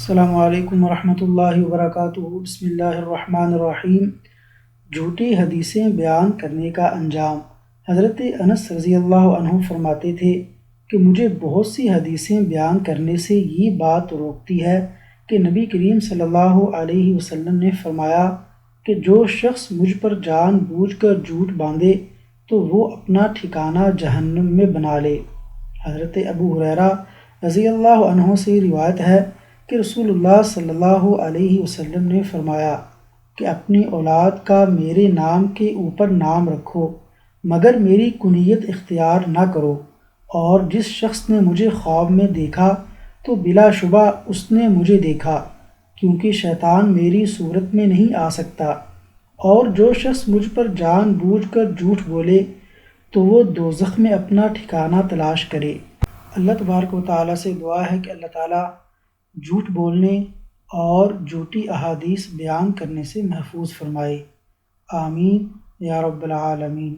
السلام علیکم ورحمۃ اللہ وبرکاتہ۔ بسم اللہ الرحمن الرحیم۔ جھوٹی حدیثیں بیان کرنے کا انجام۔ حضرت انس رضی اللہ عنہ فرماتے تھے کہ مجھے بہت سی حدیثیں بیان کرنے سے یہ بات روکتی ہے کہ نبی کریم صلی اللہ علیہ وسلم نے فرمایا کہ جو شخص مجھ پر جان بوجھ کر جھوٹ باندھے تو وہ اپنا ٹھکانہ جہنم میں بنا لے۔ حضرت ابو ہریرہ رضی اللہ عنہ سے روایت ہے کہ رسول اللہ صلی اللہ علیہ وسلم نے فرمایا کہ اپنی اولاد کا میرے نام کے اوپر نام رکھو مگر میری کنیت اختیار نہ کرو، اور جس شخص نے مجھے خواب میں دیکھا تو بلا شبہ اس نے مجھے دیکھا، کیونکہ شیطان میری صورت میں نہیں آ سکتا، اور جو شخص مجھ پر جان بوجھ کر جھوٹ بولے تو وہ دوزخ میں اپنا ٹھکانہ تلاش کرے۔ اللہ تبارک و تعالیٰ سے دعا ہے کہ اللہ تعالیٰ جھوٹ بولنے اور جھوٹی احادیث بیان کرنے سے محفوظ فرمائے۔ آمین یا رب العالمین۔